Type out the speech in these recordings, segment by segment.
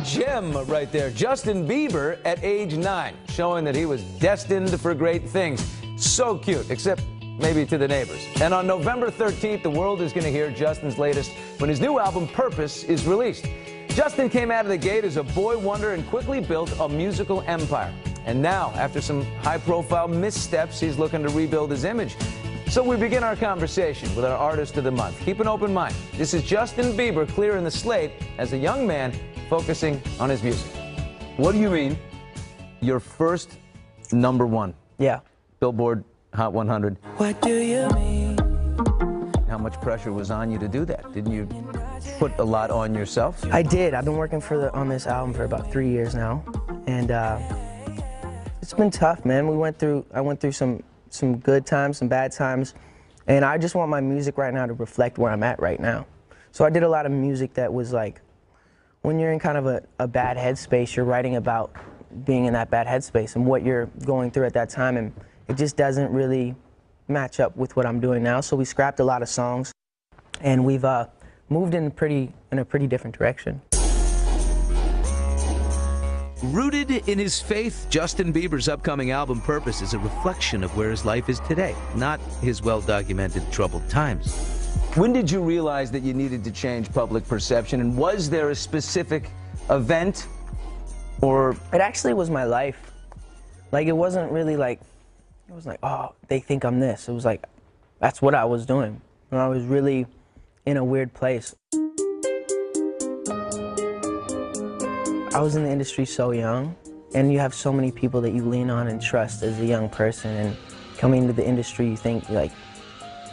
gem right there. Justin Bieber at age 9, showing that he was destined for great things. So cute, except maybe to the neighbors. And on November 13th, the world is going to hear Justin's latest when his new album, Purpose, is released. Justin came out of the gate as a boy wonder and quickly built a musical empire. And now, after some high-profile missteps, he's looking to rebuild his image. So we begin our conversation with our Artist of the Month. Keep an open mind. This is Justin Bieber clearing the slate as a young man focusing on his music. What do you mean? Your first #1. Yeah. Billboard Hot 100. What do you mean? How much pressure was on you to do that? Didn't you put a lot on yourself? I did. I've been working on this album for about 3 years now, and it's been tough, man. I went through some good times, some bad times, and I just want my music right now to reflect where I'm at right now. So I did a lot of music that was like, when you're in kind of a bad headspace, you're writing about being in that bad headspace and what you're going through at that time, and it just doesn't really match up with what I'm doing now. So we scrapped a lot of songs, and we've moved in a pretty different direction. Rooted in his faith, Justin Bieber's upcoming album, Purpose, is a reflection of where his life is today, not his well-documented troubled times. When did you realize that you needed to change public perception, and was there a specific event, or? It actually was my life. Like, it wasn't really like, it was like, oh, they think I'm this. It was like, that's what I was doing. And I was really in a weird place. I was in the industry so young, and you have so many people that you lean on and trust as a young person, and coming into the industry, you think, like,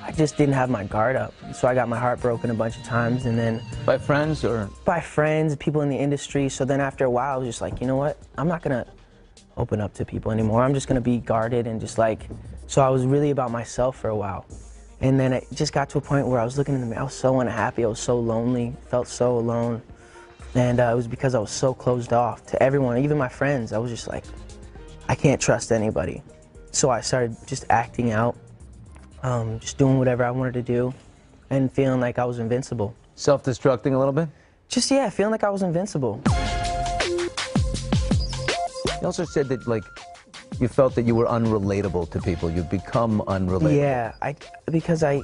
I just didn't have my guard up. So I got my heart broken a bunch of times, and then... By friends, or? By friends, people in the industry. So then after a while, I was just like, you know what? I'm not gonna open up to people anymore. I'm just gonna be guarded and just like... So I was really about myself for a while. And then it just got to a point where I was looking in the mirror, I was so unhappy, I was so lonely, felt so alone. And it was because I was so closed off to everyone, even my friends. I was just like, I can't trust anybody. So I started just acting out, just doing whatever I wanted to do, and feeling like I was invincible. Self-destructing a little bit? Just, yeah, feeling like I was invincible. You also said that, like, you felt that you were unrelatable to people. You've become unrelatable. Yeah, because I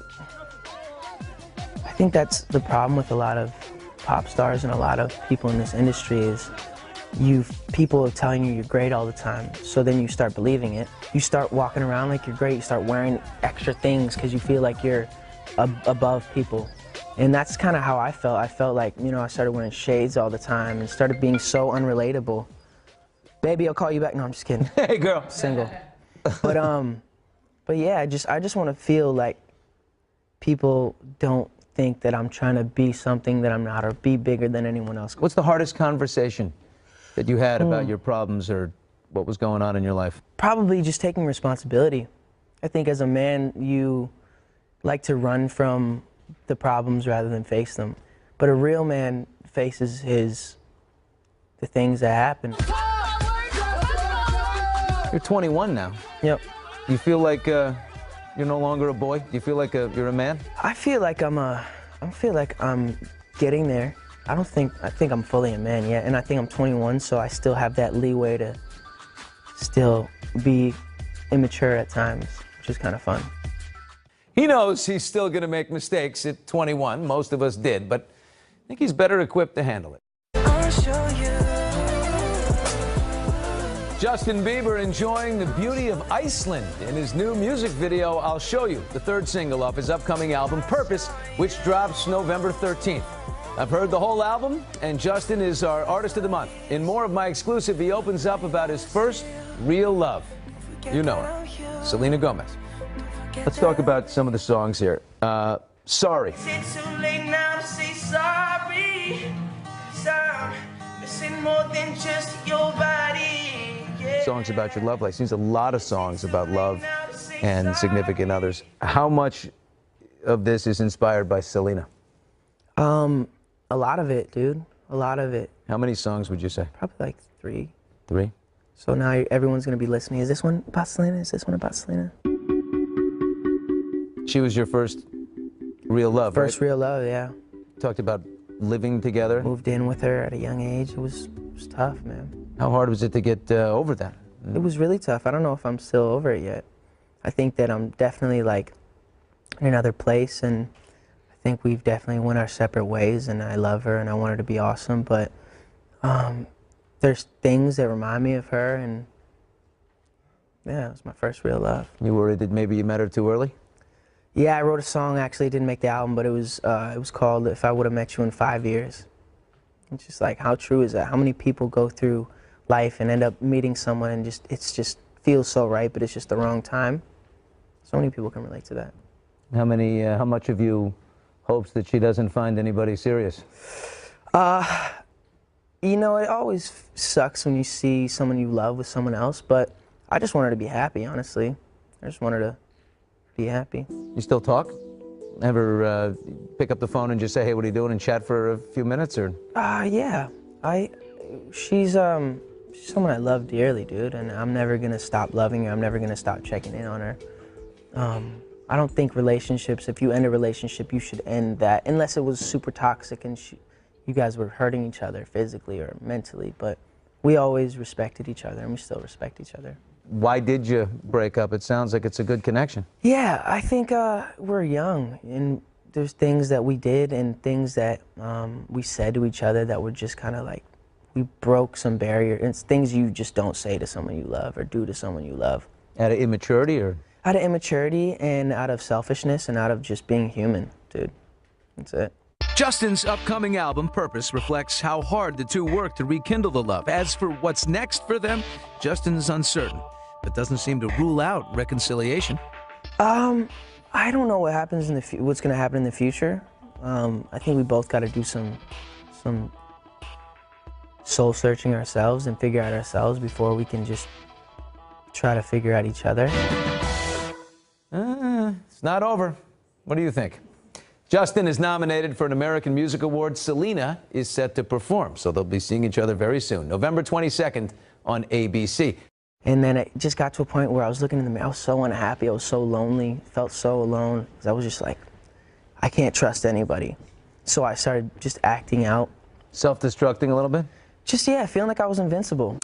think that's the problem with a lot of pop stars and a lot of people in this industry is people are telling you you're great all the time, so then you start believing it. You start walking around like you're great, you start wearing extra things because you feel like you're above people. And that's kind of how I felt. I felt like, you know, I started wearing shades all the time and started being so unrelatable. Baby, I'll call you back. No, I'm just kidding. Hey, girl. Single. But yeah, I just want to feel like people don't think that I'm trying to be something that I'm not, or be bigger than anyone else. What's the hardest conversation that you had about your problems or what was going on in your life? Probably just taking responsibility. I think as a man, you like to run from the problems rather than face them. But a real man faces the things that happen. You're 21 now. Yep. You feel like you're no longer a boy? Do you feel like you're a man? I feel like I feel like I'm getting there. I think I'm fully a man yet, and I think I'm 21, so I still have that leeway to still be immature at times, which is kind of fun. He knows he's still going to make mistakes at 21. Most of us did, but I think he's better equipped to handle it. I'll show you. Justin Bieber enjoying the beauty of Iceland in his new music video, I'll Show You, the third single off his upcoming album, Purpose, which drops November 13th. I've heard the whole album, and Justin is our Artist of the Month. In more of my exclusive, he opens up about his first real love. You know her, Selena Gomez. Let's talk about some of the songs here. Sorry. It's too late now to say sorry. 'Cause I'm missing more than just your body. Songs about your love life. Seems a lot of songs about love and significant others. How much of this is inspired by Selena? A lot of it, dude. A lot of it. How many songs would you say? Probably like 3. 3? So now everyone's gonna be listening. Is this one about Selena? Is this one about Selena? She was your first real love, First real love, yeah. Talked about living together? Moved in with her at a young age. It was tough, man. How hard was it to get over that? It was really tough. I don't know if I'm still over it yet. I think that I'm definitely like in another place, and I think we've definitely went our separate ways, and I love her and I want her to be awesome, but there's things that remind me of her, and yeah, it was my first real love. You worried that maybe you met her too early? Yeah, I wrote a song, actually, it didn't make the album, but it was called If I Would Have Met You in 5 Years. It's just like, how true is that? How many people go through life and end up meeting someone and it's just feels so right, but it's just the wrong time? So many people can relate to that. How much of you hopes that she doesn't find anybody serious? You know, it always sucks when you see someone you love with someone else, but I just want her to be happy, honestly. I just want her to be happy. You still talk? Ever pick up the phone and just say, hey, what are you doing, and chat for a few minutes, or? Yeah. She's someone I love dearly, dude, and I'm never gonna stop loving her. I'm never gonna stop checking in on her. I don't think relationships, if you end a relationship, you should end that, unless it was super toxic and you guys were hurting each other physically or mentally, but we always respected each other, and we still respect each other. Why did you break up? It sounds like it's a good connection. Yeah, I think we're young, and there's things that we did and things that we said to each other that were just kind of like, we broke some barrier. It's things you just don't say to someone you love or do to someone you love. Out of immaturity, or? Out of immaturity and out of selfishness and out of just being human, dude. That's it. Justin's upcoming album, Purpose, reflects how hard the two work to rekindle the love. As for what's next for them, Justin's uncertain, but doesn't seem to rule out reconciliation. I don't know what happens in what's going to happen in the future. I think we both got to do some soul searching ourselves and figure out ourselves before we can just try to figure out each other. It's not over. What do you think? Justin is nominated for an American Music Award. Selena is set to perform, so they'll be seeing each other very soon, November 22nd on ABC. And then it just got to a point where I was looking in the mirror, I was so unhappy, I was so lonely, felt so alone, because I was just like, I can't trust anybody. So I started just acting out. Self-destructing a little bit? Just, yeah, feeling like I was invincible.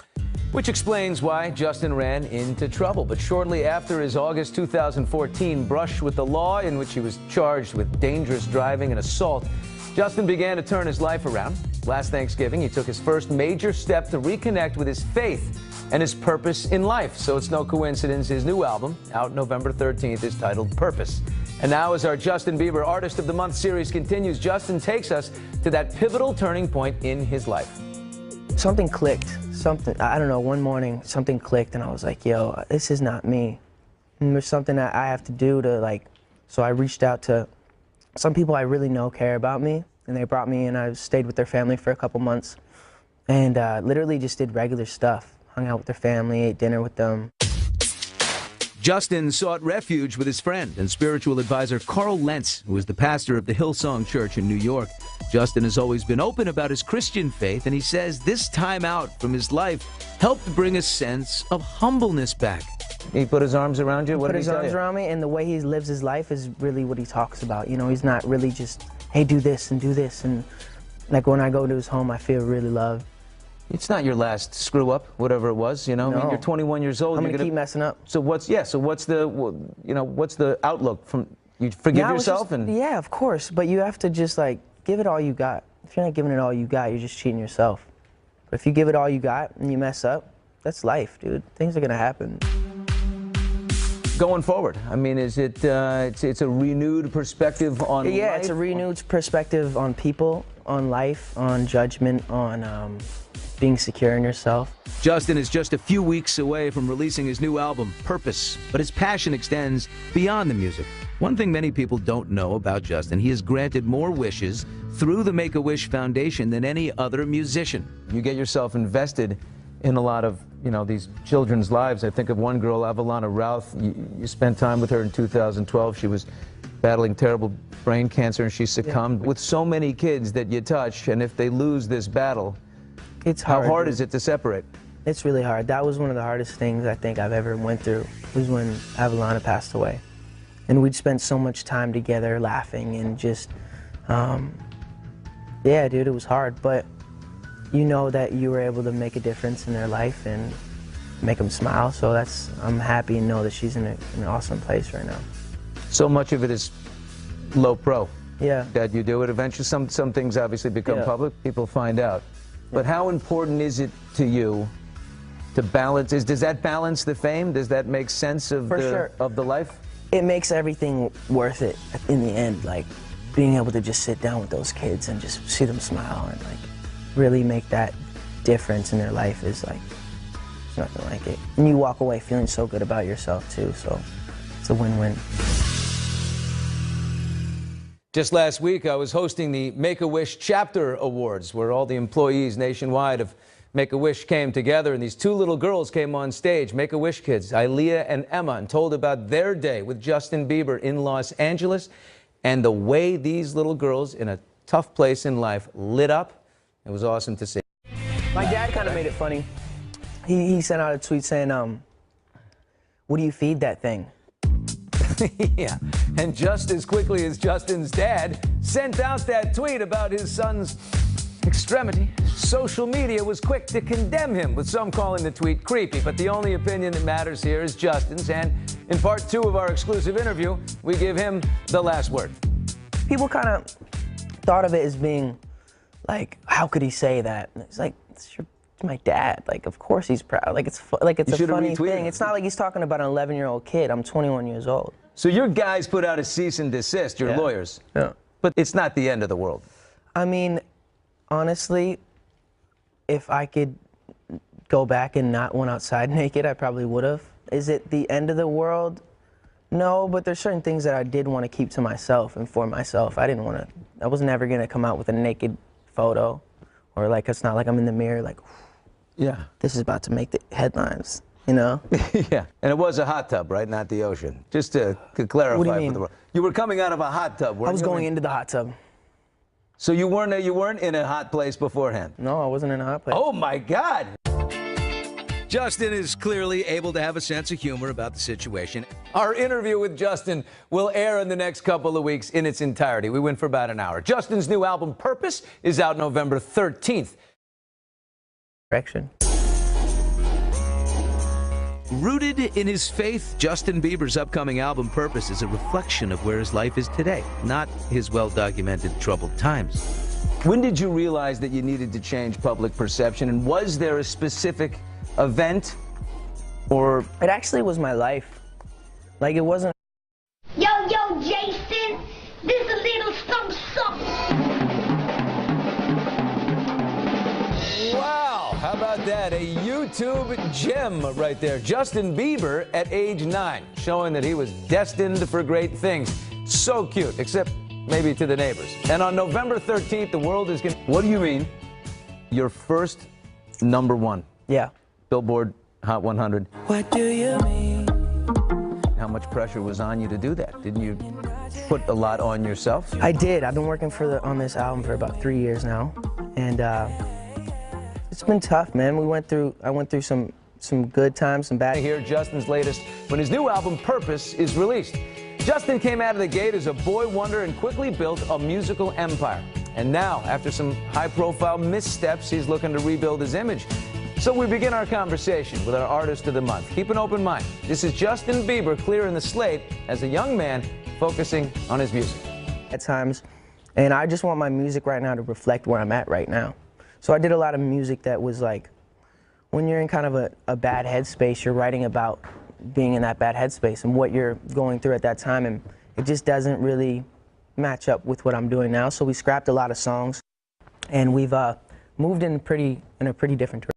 Which explains why Justin ran into trouble. But shortly after his August 2014 brush with the law, in which he was charged with dangerous driving and assault, Justin began to turn his life around. Last Thanksgiving, he took his first major step to reconnect with his faith and his purpose in life. So it's no coincidence his new album, out November 13th, is titled Purpose. And now, as our Justin Bieber Artist of the Month series continues, Justin takes us to that pivotal turning point in his life. Something clicked. I don't know, one morning something clicked and I was like, yo, this is not me. And there's something that I have to do to, like, so I reached out to some people I really know care about me, and they brought me in. I stayed with their family for a couple months and literally just did regular stuff. Hung out with their family, ate dinner with them. Justin sought refuge with his friend and spiritual advisor Carl Lentz, who is the pastor of the Hillsong Church in New York. Justin has always been open about his Christian faith, and he says this time out from his life helped bring a sense of humbleness back. He put his arms around you? He put his arms around me, and the way he lives his life is really what he talks about. You know, he's not really just, hey, do this and do this. And like when I go to his home, I feel really loved. It's not your last screw up, whatever it was, you know. No. I mean, you're 21 years old. I'm gonna keep messing up. So what's the outlook from, you forgive yourself? Yeah, of course, but you have to just like give it all you got. If you're not giving it all you got, you're just cheating yourself. But if you give it all you got and you mess up, that's life, dude. Things are gonna happen. Going forward, I mean, is it, it's a renewed perspective on life? Yeah, it's a renewed perspective on people, on life, on judgment, on being secure in yourself. Justin is just a few weeks away from releasing his new album, Purpose, but his passion extends beyond the music. One thing many people don't know about Justin, he has granted more wishes through the Make-A-Wish Foundation than any other musician. You get yourself invested in a lot of, you know, these children's lives. I think of one girl, Avalana Routh. You spent time with her in 2012. She was battling terrible brain cancer and she succumbed. Yeah. With so many kids that you touch, and if they lose this battle, it's hard. How hard is it to separate? It's really hard. That was one of the hardest things I think I've ever went through, was when Avalana passed away. And we'd spent so much time together laughing and just Yeah, dude, it was hard, but you know that you were able to make a difference in their life and make them smile, so I'm happy and know that she's in an awesome place right now. So much of it is low pro. Yeah. That you do it eventually. Some things obviously become public, people find out. But how important is it to you to balance? Does that balance the fame? Does that make sense of the life? It makes everything worth it in the end, like being able to just sit down with those kids and just see them smile and like really make that difference in their life is like nothing like it. And you walk away feeling so good about yourself too, so it's a win-win. Just last week, I was hosting the Make-A-Wish Chapter Awards, where all the employees nationwide of Make-A-Wish came together, and these two little girls came on stage, Make-A-Wish kids, Ilea and Emma, and told about their day with Justin Bieber in Los Angeles and the way these little girls in a tough place in life lit up. It was awesome to see. My dad kind of made it funny. He sent out a tweet saying, what do you feed that thing? Yeah, and just as quickly as Justin's dad sent out that tweet about his son's extremity, social media was quick to condemn him, with some calling the tweet creepy. But the only opinion that matters here is Justin's, and in part 2 of our exclusive interview, we give him the last word. People kind of thought of it as being like, how could he say that? And it's like, it's my dad. Like, of course he's proud. Like, it's a funny thing. It's not like he's talking about an 11-year-old kid. I'm 21 years old. So your guys put out a cease and desist, your lawyers. Yeah. But it's not the end of the world. I mean, honestly, if I could go back and not went outside naked, I probably would have. Is it the end of the world? No, but there's certain things that I did want to keep to myself and for myself. I was never going to come out with a naked photo, or like, it's not like I'm in the mirror like, yeah, this is about to make the headlines, you know? Yeah, and it was a hot tub, right? Not the ocean. Just to clarify. What do you mean? For the world. You were coming out of a hot tub, weren't you? I was going into the hot tub. So you weren't in a hot place beforehand? No, I wasn't in a hot place. Oh my God! Justin is clearly able to have a sense of humor about the situation. Our interview with Justin will air in the next couple of weeks in its entirety. We went for about an hour. Justin's new album, Purpose, is out November 13th. Direction. Rooted in his faith, Justin Bieber's upcoming album, Purpose, is a reflection of where his life is today, not his well-documented troubled times. When did you realize that you needed to change public perception, and was there a specific event, or? It actually was my life. Like, it wasn't. Yo, Jason, this a little something. Wow, how about that? A YouTube gem right there. Justin Bieber at age 9, showing that he was destined for great things. So cute, except maybe to the neighbors. And on November 13th, the world is going to... What do you mean? Your first #1. Yeah. Billboard Hot 100. What do you mean? How much pressure was on you to do that? Didn't you put a lot on yourself? I did. I've been working on this album for about 3 years now, and it's been tough, man. I went through some good times, some bad. Hear Justin's latest when his new album Purpose is released. Justin came out of the gate as a boy wonder and quickly built a musical empire. And now, after some high-profile missteps, he's looking to rebuild his image. So we begin our conversation with our Artist of the Month. Keep an open mind. This is Justin Bieber clearing the slate as a young man focusing on his music. At times, and I just want my music right now to reflect where I'm at right now. So I did a lot of music that was like, when you're in kind of a bad headspace, you're writing about being in that bad headspace and what you're going through at that time, and it just doesn't really match up with what I'm doing now. So we scrapped a lot of songs, and we've moved in a pretty different direction.